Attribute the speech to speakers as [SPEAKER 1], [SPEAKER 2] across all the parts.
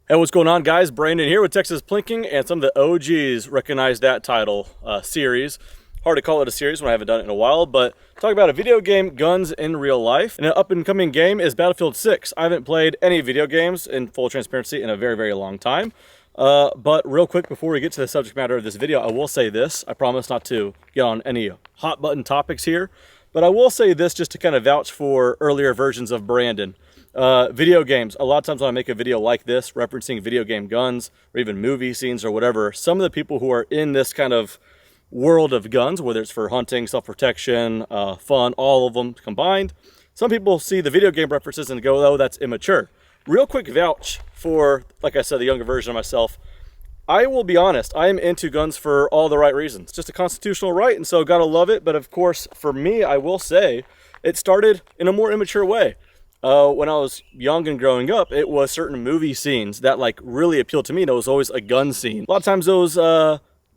[SPEAKER 1] Hey, what's going on, guys? Brandon here with Texas Plinking, and some of the OGs recognize that title series. Hard to call it a series when I haven't done it in a while, but talk about a video game, guns in real life. And an up-and-coming game is Battlefield 6. I haven't played any video games, in full transparency, in a very, very long time. But real quick, before we get to the subject matter of this video, I will say this. I promise not to get on any hot button topics here, but I will say this just to kind of vouch for earlier versions of Brandon. Video games. A lot of times when I make a video like this, referencing video game guns, or even movie scenes or whatever, some of the people who are in this kind of world of guns, whether it's for hunting, self-protection, fun, all of them combined, some people see the video game references and go, oh, that's immature. Real quick vouch for, like I said, the younger version of myself. I will be honest, I am into guns for all the right reasons. It's just a constitutional right, and so gotta love it. But of course, for me, I will say, it started in a more immature way. When I was young and growing up, it was certain movie scenes that like really appealed to me, and it was always a gun scene. A lot of times those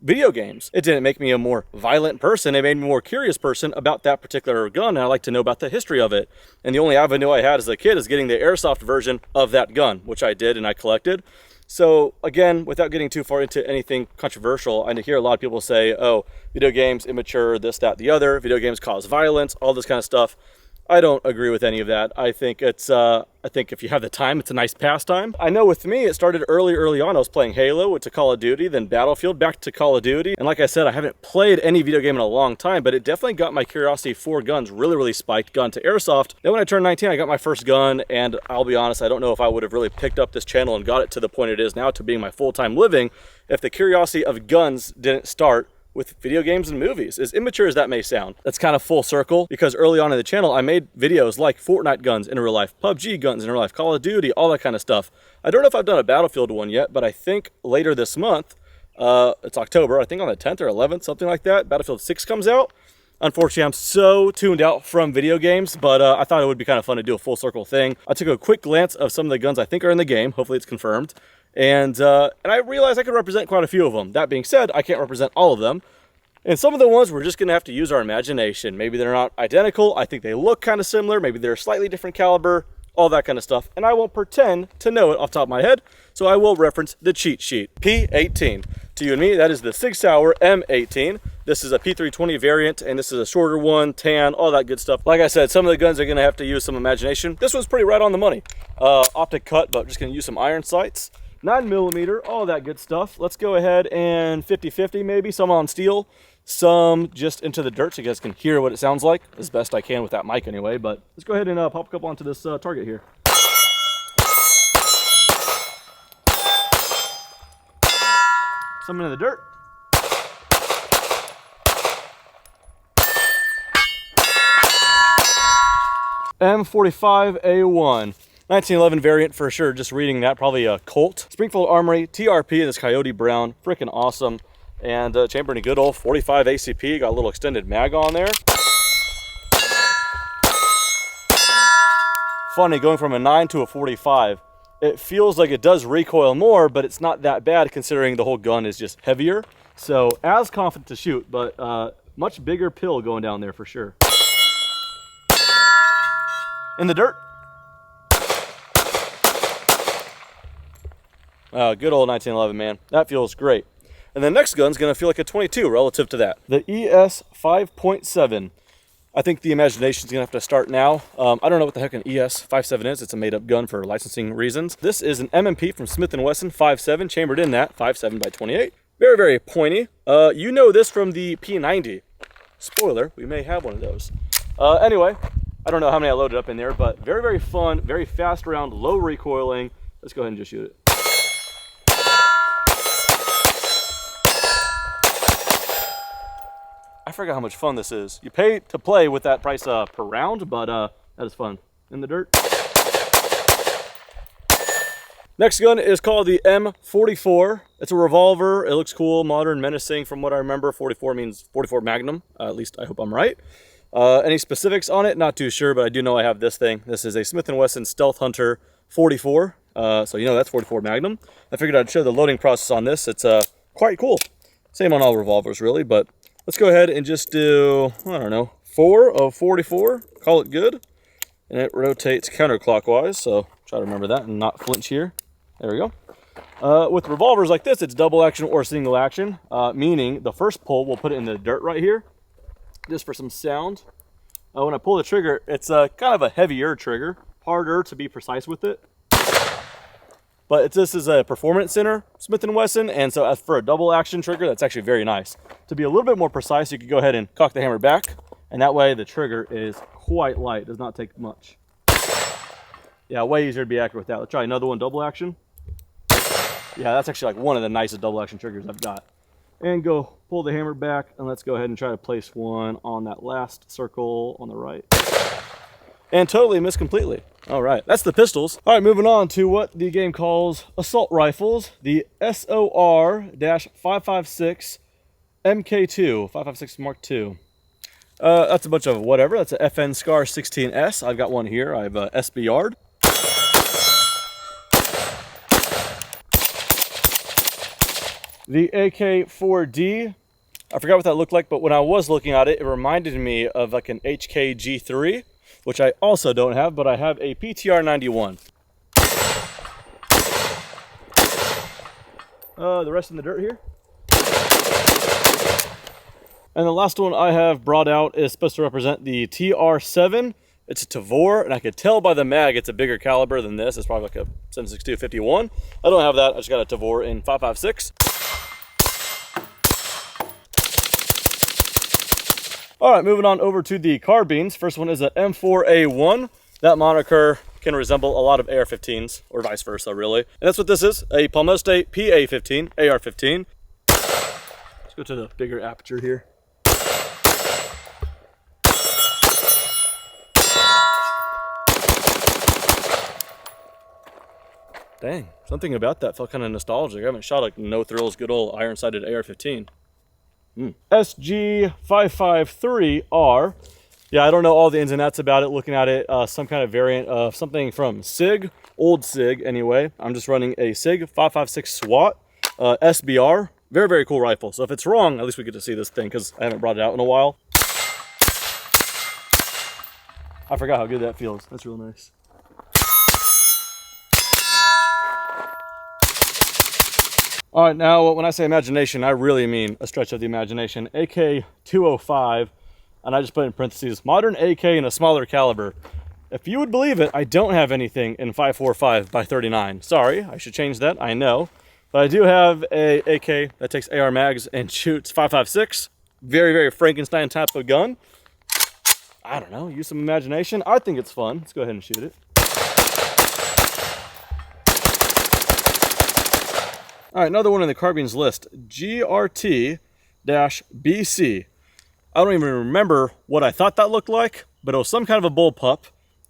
[SPEAKER 1] video games, it didn't make me a more violent person, it made me a more curious person about that particular gun, and I like to know about the history of it. And the only avenue I had as a kid is getting the airsoft version of that gun, which I did and I collected. So again, without getting too far into anything controversial, I hear a lot of people say, oh, video games, immature, this, that, the other, video games cause violence, all this kind of stuff. I don't agree with any of that. I think it's, I think if you have the time, it's a nice pastime. I know with me, it started early on. I was playing Halo, went to Call of Duty, then Battlefield, back to Call of Duty. And like I said, I haven't played any video game in a long time, but it definitely got my curiosity for guns really spiked, gun to airsoft. Then when I turned 19, I got my first gun, and I'll be honest, I don't know if I would have really picked up this channel and got it to the point it is now to being my full-time living if the curiosity of guns didn't start with video games and movies. As immature as that may sound, that's kind of full circle, because early on in the channel, I made videos like Fortnite guns in real life, PUBG guns in real life, Call of Duty, all that kind of stuff. I don't know if I've done a Battlefield one yet, but I think later this month, it's October, I think on the 10th or 11th, something like that, Battlefield 6 comes out. Unfortunately, I'm so tuned out from video games, but I thought it would be kind of fun to do a full circle thing. I took a quick glance of some of the guns I think are in the game. Hopefully it's confirmed. And I realized I could represent quite a few of them. That being said, I can't represent all of them. And some of the ones we're just going to have to use our imagination. Maybe they're not identical. I think they look kind of similar. Maybe they're a slightly different caliber, all that kind of stuff. And I won't pretend to know it off the top of my head. So I will reference the cheat sheet. P18. To you and me, that is the Sig Sauer M18. This is a P320 variant, and this is a shorter one, tan, all that good stuff. Like I said, some of the guns are going to have to use some imagination. This one's pretty right on the money. Optic cut, but just going to use some iron sights. 9mm, all that good stuff. Let's go ahead and 50-50 maybe, some on steel, some just into the dirt so you guys can hear what it sounds like as best I can with that mic anyway. But let's go ahead and pop a couple onto this target here. Some into the dirt. M45A1. 1911 variant for sure, just reading that, probably a Colt. Springfield Armory, TRP, and this Coyote Brown, freaking awesome. And chambered in a good old 45 ACP, got a little extended mag on there. Funny, going from a 9 to a 45. It feels like it does recoil more, but it's not that bad considering the whole gun is just heavier. So as confident to shoot, but much bigger pill going down there for sure. In the dirt. Good old 1911, man. That feels great. And the next gun's going to feel like a 22 relative to that. The ES 5.7. I think the imagination's going to have to start now. I don't know what the heck an ES 5.7 is. It's a made-up gun for licensing reasons. This is an M&P from Smith & Wesson 5.7, chambered in that 5.7 by 28. Very pointy. You know this from the P90. Spoiler, we may have one of those. Anyway, I don't know how many I loaded up in there, but very fun, very fast round, low recoiling. Let's go ahead and just shoot it. I forgot how much fun this is. You pay to play with that price per round, but that is fun. In the dirt. Next gun is called the M44. It's a revolver. It looks cool, modern, menacing. From what I remember, 44 means 44 Magnum. At least I hope I'm right. Any specifics on it? Not too sure, but I do know I have this thing. This is a Smith & Wesson Stealth Hunter 44. So you know that's 44 Magnum. I figured I'd show the loading process on this. It's quite cool. Same on all revolvers, really, but let's go ahead and just do, I don't know, 4 of 44, call it good. And it rotates counterclockwise, so try to remember that and not flinch here. There we go. With revolvers like this, it's double action or single action, meaning the first pull, we'll put it in the dirt right here, just for some sound. When I pull the trigger, it's kind of a heavier trigger, harder to be precise with it. But this is a performance center Smith & Wesson, and so as for a double action trigger, that's actually very nice. To be a little bit more precise, you could go ahead and cock the hammer back, and that way the trigger is quite light, does not take much. Yeah, way easier to be accurate with that. Let's try another one, double action. Yeah, that's actually like one of the nicest double action triggers I've got. And go pull the hammer back, and let's go ahead and try to place one on that last circle on the right. And totally missed completely. All right, that's the pistols. All right, moving on to what the game calls assault rifles, the SOR-556 MK2, 556 Mark II. That's a bunch of whatever. That's a FN Scar 16S. I've got one here. I have a SBR. The AK-4D. I forgot what that looked like, but when I was looking at it, it reminded me of like an HK-G3, which I also don't have, but I have a PTR-91. The rest in the dirt here. And the last one I have brought out is supposed to represent the TR7. It's a Tavor, and I could tell by the mag it's a bigger caliber than this. It's probably like a 7.62-51. I don't have that. I just got a Tavor in 5.56. All right, moving on over to the carbines. First one is an M4A1. That moniker can resemble a lot of AR-15s, or vice versa, really. And that's what this is, a Palmostate PA-15, AR-15. Let's go to the bigger aperture here. Dang, something about that felt kind of nostalgic. I haven't shot a No Thrills good old iron-sighted AR-15. SG553R. Yeah, I don't know all the ins and outs about it. Looking at it, some kind of variant of something from SIG, old SIG anyway. I'm just running a SIG 5.56 SWAT SBR. Very, very cool rifle. So if it's wrong, at least we get to see this thing because I haven't brought it out in a while. I forgot how good that feels. That's real nice. All right, now when I say imagination, I really mean a stretch of the imagination. AK-205, and I just put in parentheses, modern AK in a smaller caliber. If you would believe it, I don't have anything in 5.45 by 39. Sorry, I should change that, I know. But I do have a AK that takes AR mags and shoots 5.56. Very, very Frankenstein type of gun. I don't know, use some imagination. I think it's fun. Let's go ahead and shoot it. All right, another one in the carbines list, grc-bt. I don't even remember what I thought that looked like, but it was some kind of a bullpup.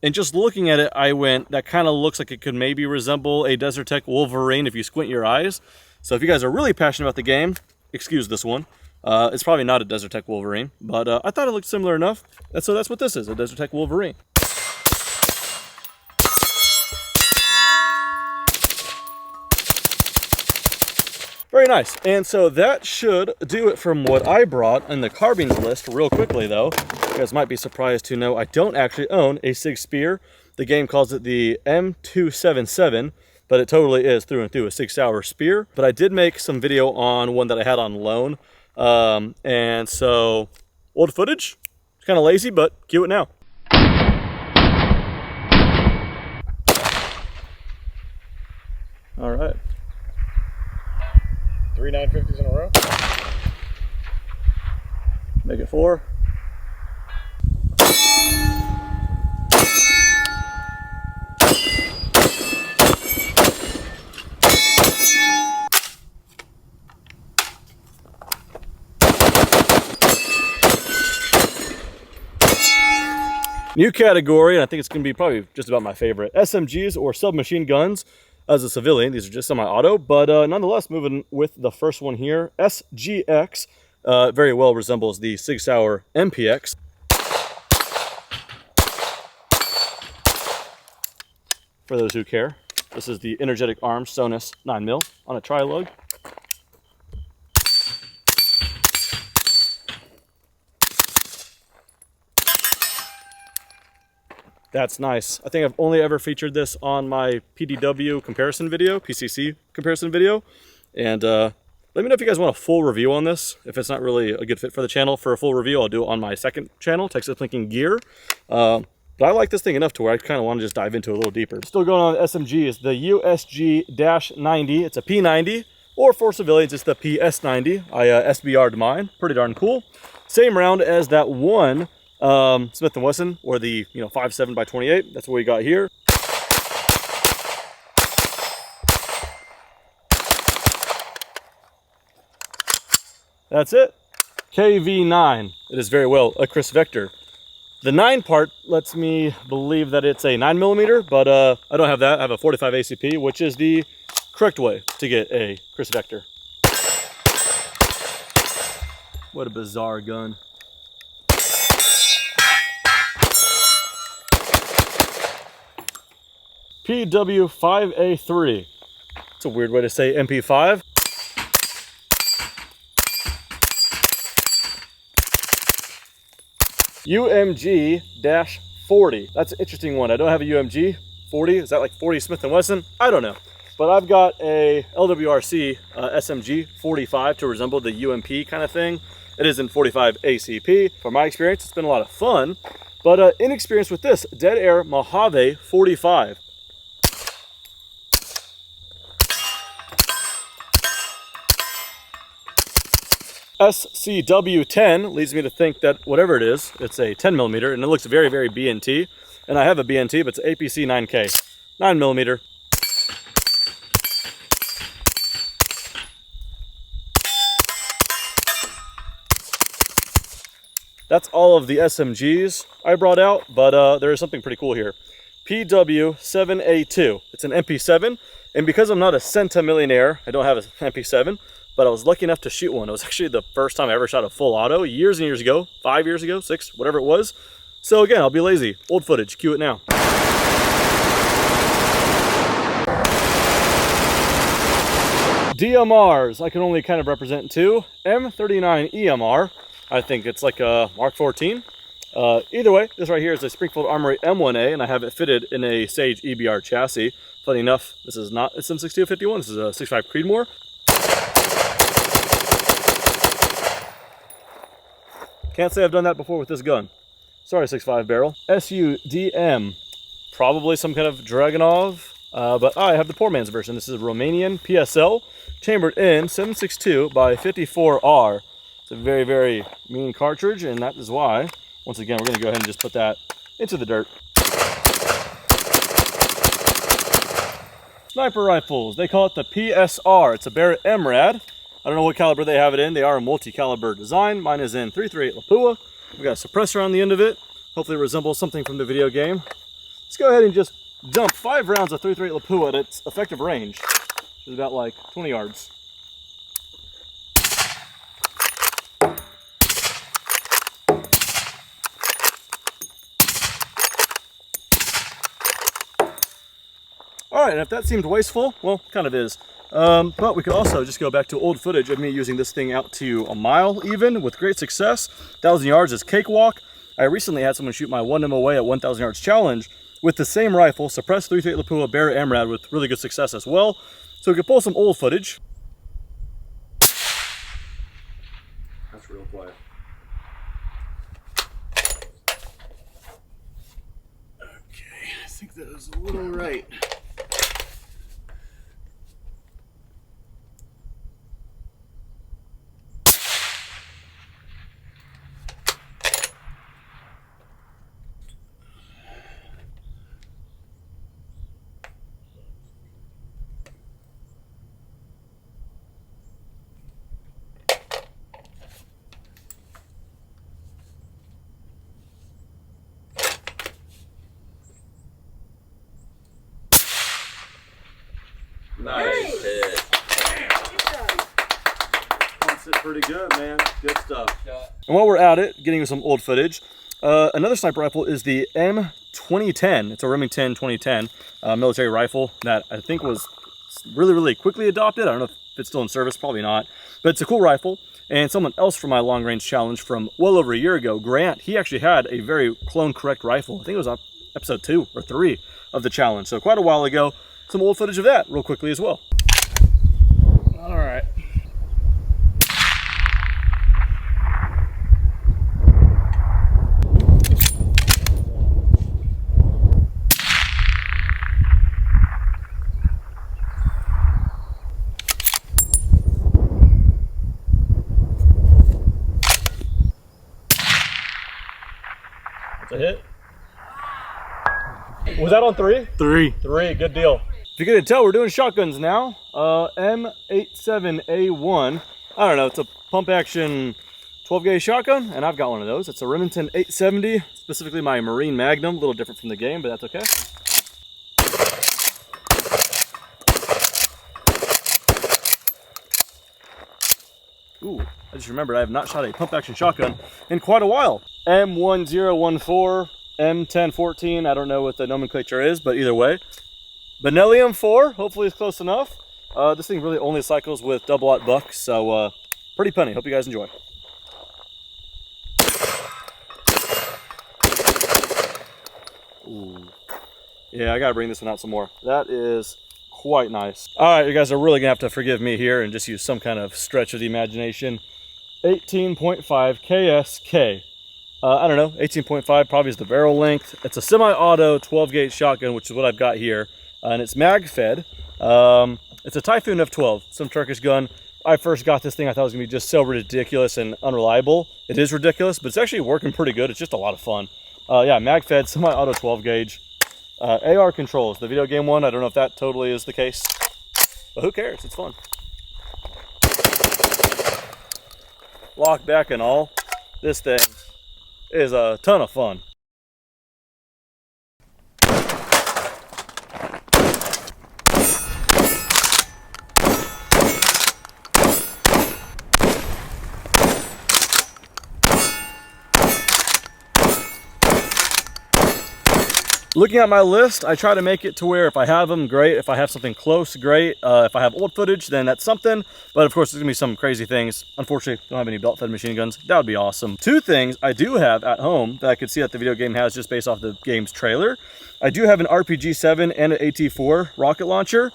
[SPEAKER 1] And just looking at it, I went, that kind of looks like it could maybe resemble a Desert Tech Wolverine if you squint your eyes. So if you guys are really passionate about the game, excuse this one. It's probably not a Desert Tech Wolverine, but I thought it looked similar enough. And so that's what this is, a Desert Tech Wolverine. Very nice. And so that should do it from what I brought in the carbines list. Real quickly though, you guys might be surprised to know I don't actually own a SIG Spear. The game calls it the M277, but it totally is through and through a 6 Sauer Spear. But I did make some video on one that I had on loan. And so old footage, it's kind of lazy, but cue it now. All right.
[SPEAKER 2] 3 950s in a row.
[SPEAKER 1] Make it 4. New category, and I think it's going to be probably just about my favorite, SMGs or submachine guns. As a civilian, these are just semi-auto, but nonetheless, moving with the first one here, SGX, very well resembles the SIG Sauer MPX. For those who care, this is the Energetic Arms Sonus 9mm on a tri-lug. That's nice. I think I've only ever featured this on my PDW comparison video, PCC comparison video. And let me know if you guys want a full review on this. If it's not really a good fit for the channel for a full review, I'll do it on my second channel, Texas Plinking Gear. But I like this thing enough to where I kind of want to just dive into it a little deeper. Still going on SMG is the USG-90. It's a P90, or for civilians, it's the PS90. I SBR'd mine. Pretty darn cool. Same round as that one Smith & Wesson, or the 5.7 by 28. That's what we got here. That's it. KV9. It is very well a Chris Vector. The 9 part lets me believe that it's a 9mm, but I don't have that. I have a 45 ACP, which is the correct way to get a Chris Vector. What a bizarre gun. PW5A3. It's a weird way to say MP5. UMG-40. That's an interesting one. I don't have a UMG 40. Is that like 40 Smith & Wesson? I don't know. But I've got a LWRC SMG 45 to resemble the UMP kind of thing. It is in 45 ACP. From my experience, it's been a lot of fun. But inexperienced with this, Dead Air Mojave 45. SCW10 leads me to think that whatever it is, it's a 10mm, and it looks very, very BNT. And I have a BNT, but it's APC 9K, 9mm. That's all of the SMGs I brought out, but there is something pretty cool here. PW7A2. It's an MP7, and because I'm not a centimillionaire, I don't have an MP7. But I was lucky enough to shoot one. It was actually the first time I ever shot a full auto, years and years ago, 5 years ago, 6, whatever it was. So again, I'll be lazy. Old footage, cue it now. DMRs, I can only kind of represent two. M39 EMR, I think it's like a Mark 14. Either way, this right here is a Springfield Armory M1A, and I have it fitted in a Sage EBR chassis. Funny enough, this is not a SM6251, this is a 65 Creedmoor. Can't say I've done that before with this gun. Sorry, 6.5 barrel. SUDM, probably some kind of Dragunov, but I have the poor man's version. This is a Romanian PSL, chambered in 7.62 by 54R. It's a very, very mean cartridge, and that is why, once again, we're gonna go ahead and just put that into the dirt. Sniper rifles, they call it the PSR. It's a Barrett MRAD. I don't know what caliber they have it in. They are a multi-caliber design. Mine is in 338 Lapua. We've got a suppressor on the end of it. Hopefully it resembles something from the video game. Let's go ahead and just dump 5 rounds of 338 Lapua at its effective range, which is about like 20 yards. All right, and if that seemed wasteful, well, kind of is. But we could also just go back to old footage of me using this thing out to a mile even with great success. 1,000 yards is cakewalk. I recently had someone shoot my 1 MOA at 1,000 yards challenge with the same rifle, suppressed 338 Lapua Barrett MRAD, with really good success as well. So we could pull some old footage. That's real quiet. Okay, I think that was a little right. Nice hit. That's it pretty good, man. Good stuff. And while we're at it, getting some old footage, another sniper rifle is the M2010. It's a Remington 2010 military rifle that I think was really, really quickly adopted. I don't know if it's still in service, probably not. But it's a cool rifle. And someone else from my long range challenge from well over a year ago, Grant, he actually had a very clone correct rifle. I think it was episode 2 or 3 of the challenge. So quite a while ago. Some old footage of that real quickly as well. All right. That's a hit. Was that on 3? 3. 3, good deal. If you can tell, we're doing shotguns now. M87A1. I don't know, it's a pump action 12 gauge shotgun, and I've got one of those. It's a Remington 870, specifically my Marine Magnum. A little different from the game, but that's okay. Ooh, I just remembered I have not shot a pump action shotgun in quite a while. M1014, M1014, I don't know what the nomenclature is, but either way. Benellium 4, hopefully it's close enough. This thing really only cycles with double-aught bucks, so pretty punny. Hope you guys enjoy. Ooh. Yeah, I gotta bring this one out some more. That is quite nice. All right, you guys are really gonna have to forgive me here and just use some kind of stretch of the imagination. 18.5 KSK. I don't know, 18.5 probably is the barrel length. It's a semi-auto 12 gauge shotgun, which is what I've got here. And it's mag fed. It's a Typhoon F12, some Turkish gun. I first got this thing, I thought it was gonna be just so ridiculous and unreliable. It is ridiculous, but it's actually working pretty good. It's just a lot of fun. Yeah, mag fed, semi-auto 12 gauge. AR controls, the video game one. I don't know if that totally is the case, but who cares? It's fun. Lock back and all, this thing is a ton of fun. Looking at my list, I try to make it to where if I have them, great. If I have something close, great. If I have old footage, then that's something. But of course, there's gonna be some crazy things. Unfortunately, don't have any belt-fed machine guns. That would be awesome. 2 things I do have at home that I could see that the video game has just based off the game's trailer. I do have an RPG-7 and an AT-4 rocket launcher.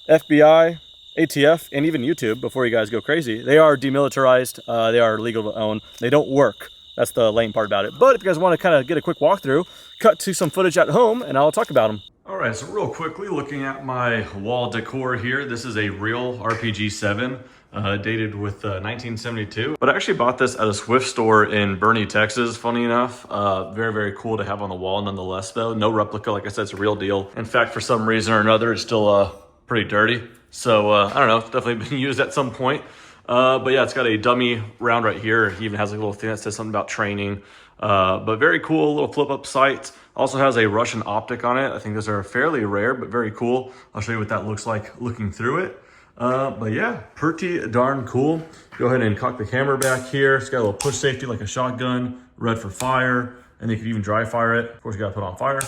[SPEAKER 1] FBI, ATF, and even YouTube, before you guys go crazy. They are demilitarized. They are legal to own. They don't work. That's the lame part about it. But if you guys want to kind of get a quick walkthrough, cut to some footage at home and I'll talk about them. All right, so real quickly, looking at my wall decor here, this is a real RPG-7, dated with 1972. But I actually bought this at a Swift store in Boerne, Texas, funny enough. Very, very cool to have on the wall nonetheless, though. No replica, like I said, it's a real deal. In fact, for some reason or another, it's still pretty dirty. So I don't know, it's definitely been used at some point. But yeah, it's got a dummy round right here. He even has a little thing that says something about training. But very cool, little flip up sight. Also has a Russian optic on it. I think those are fairly rare, but very cool. I'll show you what that looks like looking through it. But yeah, pretty darn cool. Go ahead and cock the camera back here. It's got a little push safety like a shotgun, red for fire, and you can even dry fire it. Of course, you gotta put on fire.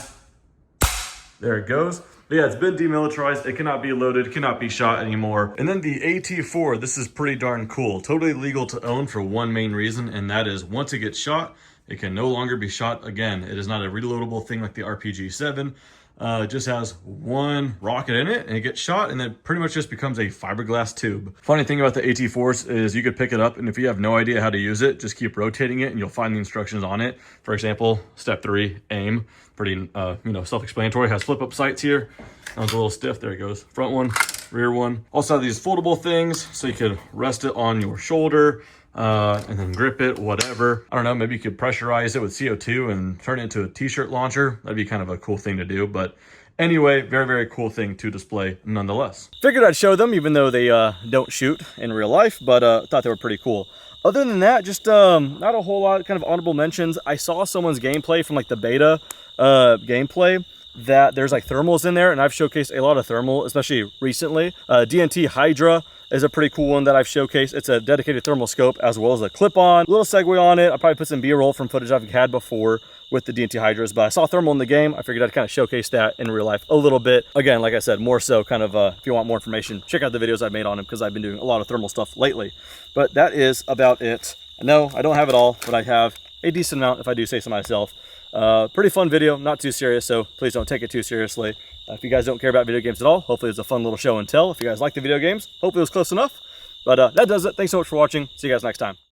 [SPEAKER 1] There it goes. But yeah, it's been demilitarized. It cannot be loaded, cannot be shot anymore. And then the AT-4, this is pretty darn cool. Totally legal to own for one main reason, and that is once it gets shot, it can no longer be shot again. It is not a reloadable thing like the RPG-7. It just has one rocket in it and it gets shot and then pretty much just becomes a fiberglass tube. Funny thing about the AT-4s is you could pick it up and if you have no idea how to use it, just keep rotating it and you'll find the instructions on it. For example, step 3, aim. Pretty, self-explanatory. Has flip-up sights here. That was a little stiff. There it goes. Front one, rear one. Also have these foldable things so you could rest it on your shoulder and then grip it, whatever. I don't know, maybe you could pressurize it with CO2 and turn it into a t-shirt launcher. That'd be kind of a cool thing to do. But anyway, very, very cool thing to display nonetheless. Figured I'd show them even though they don't shoot in real life, but thought they were pretty cool. Other than that, just not a whole lot, kind of honorable mentions. I saw someone's gameplay from like the beta gameplay that there's like thermals in there, and I've showcased a lot of thermal, especially recently. DNT Hydra is a pretty cool one that I've showcased. It's a dedicated thermal scope as well as a clip-on. Little segue on it. I'll probably put some B-roll from footage I've had before with the DNT Hydras, but I saw thermal in the game. I figured I'd kind of showcase that in real life a little bit. Again, like I said, more so kind of if you want more information, check out the videos I've made on them because I've been doing a lot of thermal stuff lately. But that is about it. No, I don't have it all, but I have a decent amount if I do say so myself. Pretty fun video, not too serious, so please don't take it too seriously. If you guys don't care about video games at all, hopefully it's a fun little show and tell. If you guys like the video games, hopefully it was close enough. But that does it. Thanks so much for watching. See you guys next time.